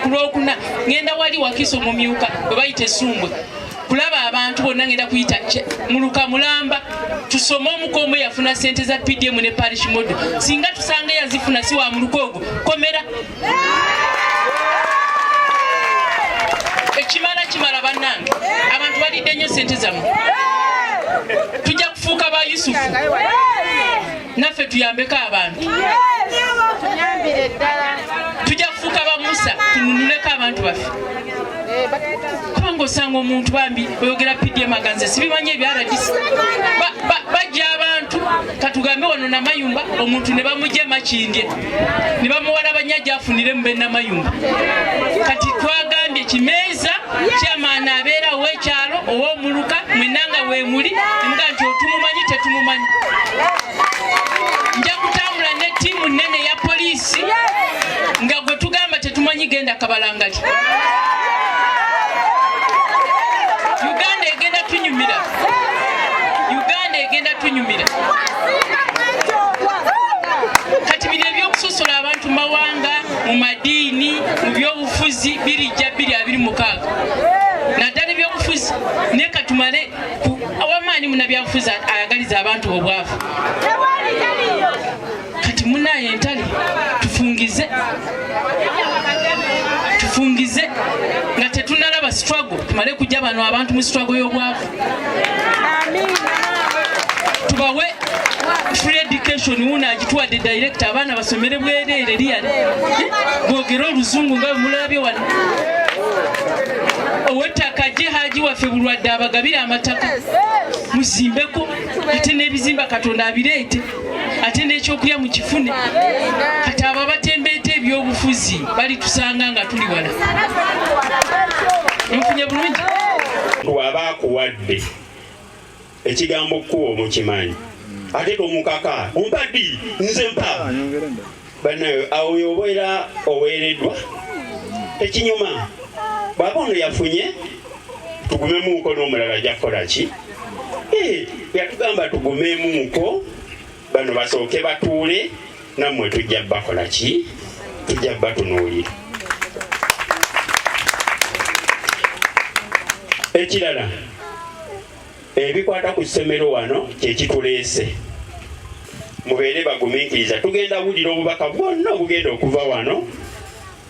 ku Lwokuna ngenda wali Wakiso mumyuka bwe bayita Essumbwe kulaba abantu bonna ngenda kuyita mu Lukamulamba tusome omukombo yafuna sente za PDM ne parish model. Singa tusange yazifuna si wa mulukogo komera. Ekimala bannange abantu balidde nnyo sente zammwe. Tujja kufuuka ba Yusufu naffe tuyambeko abantu. Tujja kufuuka ba Musa tununuleko abantu baffe. Kubanga osanga omuntu bambi oyogera PDM aganze sibimanyi ebyaradisi bajja abantu katugambe wano Namayumba omuntu ne bamujja Makindye ne bamuwala banyajja afunire mu Namayumba. Kati twagambye Kimeeza chairman abeera ow'ekyalo ow'omuluka mwenanga weemuli nga nti otumumanyi tetumumanyi. Nja kutambula ne ttiimu nnene ya poliisi nga gwe tugamba tetumanyi genda Kabalangali. Uganda egenda tunyumira. Kati bino ebyokusosola abantu mu mawanga, mu madiini, mu byobufuzi birijja 2026. Naddala ebyobufuzi naye katumale awamaanyi munnabyabufuzi ayagaliza abantu obwavu. Kati munaye entale tufungize nga tetunalaba struggle tumale kujja bano abantu mu struggle y'obwavu. Tubawe free education una agituwadde director abaana basomere bwereere liyale boogera oluzungu nga bemulabye wano. Ow'ettaka gye Haji waffe Bulwadde abagabire amataka muzimbeko ate n'ebizimba Katonda abireete ate n'ekyokulya mu kifune. Kati abo abatembeeta ebyobufuzi balitusanga nga tuli wala. Nfunye bulungi waba akuwadde ekigambo kkubo mukimanyi ate tomukaka ompadi nze mpa banayo awo yobeera oweereddwa ekinyuma bwaba ono yafunye tugumemuuko n'omulala ajja kukola ki yatugamba tugumemuuko bano basooke batuule nammwe tujja bakola ki tujja batunuulira. Ekirala ebikwata ku ssomero wano kyekituleese mubeere bagumiikiriza tugenda wulira obubaka bwonna obugenda okuva wano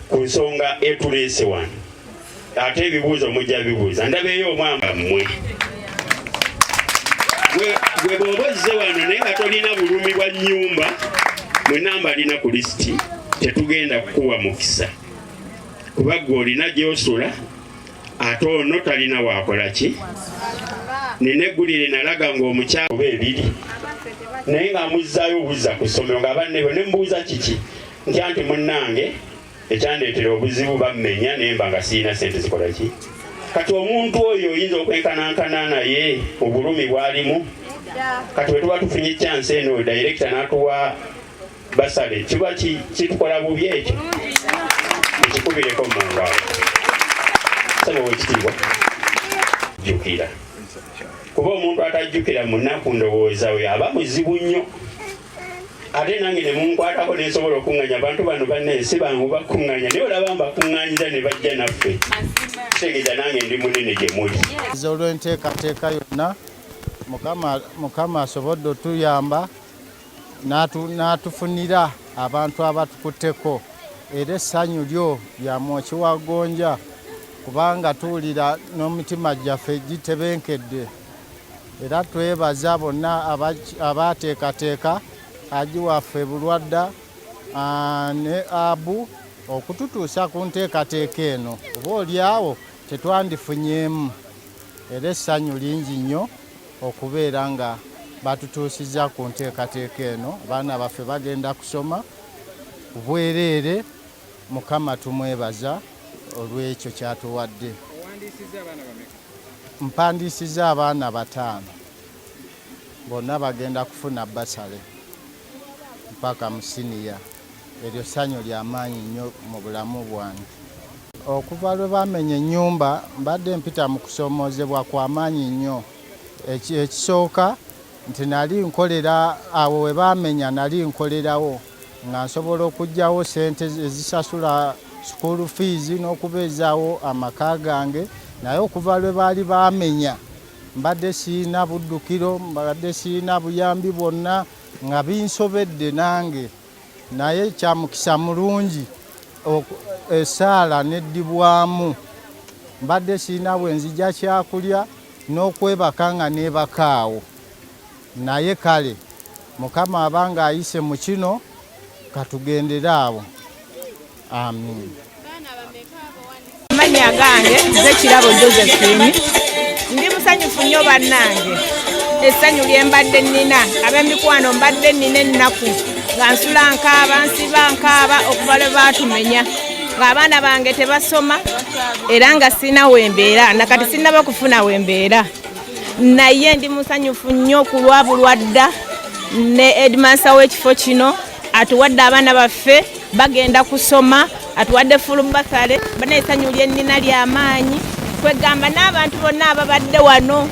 ku nsonga etuleese wano ate ebibuuzo mujja bibuuza ndabeeyo omwamba mmwe gwe bw'oba ozze wano naye nga tolina bulumi bwa nnyumba mwenamba alina ku lisiti tetugenda kukuwa mukisa kuba gwe olina gy'osula ate ono talina waakola ki. Nina eggulire nalaga ng'omukyala oba ebiri naye nga muzzaayo obuzza ku ssomero nga banne bo ne mbuuza kiki ntya nti munnange ekyandeetera obuzibu bammenya naye mba nga sirina sente zikola ki. Kati omuntu oyo oyinza okwenkanankana naye obulumi bwalimu. Kati bwe tuba tufunye chance eno director n'atuwa basale kiba kitukola bubi ekyo ekikubireko mu ngalo. Saba wekitiibwa jjukira kuba omuntu atajjukira mu nnaku ndowooza we aba muzibu nnyo. Ate nange ne munkwatako nensobola okuŋŋanya abantu bano bannensi bangu bakuŋŋanya naye olaba mbakuŋŋanyiza ne bajja naffe kitegeeza nange ndi munene gye muli. Olw'enteekateeka yonna Mukama asobodde otuyamba n'atufunira abantu abatukutteko era essanyu lyo lyamu ekiwagonja kubanga tuwulira n'omutima gyaffe gitebenkedde era twebaza bonna abaateekateeka Haji waffe Bulwadde ne Abu okututuusa ku nteekateeka eno oboolyawo tetwandifunyeemu era essanyu lingi nnyo okubeera nga batutuusizza ku nteekateeka eno. Abaana baffe bagenda kusoma bwereere. Mukama tumwebaza olw'ekyo kyatuwadde. mpandiisiza abaana 5 bonna bagenda kufuna basale mpaka mu siniya. Eryo ssanyu ly'amaanyi nnyo mu bulamu bwange. Okuva lwe bamenya ennyumba mbadde mpita mu kusomoozebwa kw'amaanyi nnyo. Ekisooka nti nali nkolera awo we bamenya, nali nkolerawo nga nsobola okuggyawo ssente ezisasula school fees n'okubeezaawo amaka gange, naye okuva lwe baali bamenya mbadde siina buddukiro, mbadde siina buyambi bwonna nga binsobedde nange. Naye kyamukisa mulungi essaala neddibwamu, mbadde siina bwe nzija kyakulya n'okwebaka nga neebakaawo. Naye kale Mukama abanga ayise mu kino katugendere awo. Amin. Amanya gange nze Kirabo Josephine, ndi musanyufu nnyo bannange. Essanyu lye mbadde nnina, ab'emikwano mbadde nnina ennaku nga nsula nkaaba, nsiba nkaaba okuva lwe baatumenya, ng'abaana bange tebasoma era nga sina wembeera, nakati sinaba kufuna wembeera. Naye ndi musanyufu nnyo ku lwa bulwadda ne Edmansa w'ekifo kino atuwadde abaana baffe bagenda kusoma, atuwadde full basale. Bana essanyu lye nnina ly'amaanyi, kwegamba n'abantu bonna ababadde wano,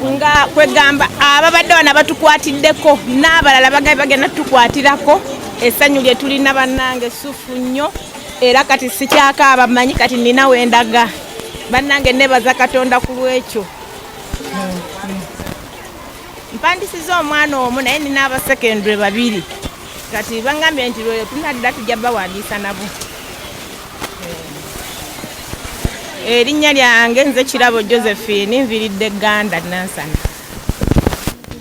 nga kwegamba ababadde wano abatukwatiddeko n'abalala bagenda tukwatirako. Essanyu lye tulina bannange ssufu nnyo, era kati sikyakaaba, manyi kati nnina wendaga. Bannange nebaza Katonda ku lwekyo. Mpandisiza omwana omu naye nina abasekendule 2 kati bangambye nti lwe tunadda tujja bawandiisa nabo. Erinnya lyange nze Kirabo Josephine, nviridde Gganda Nansana.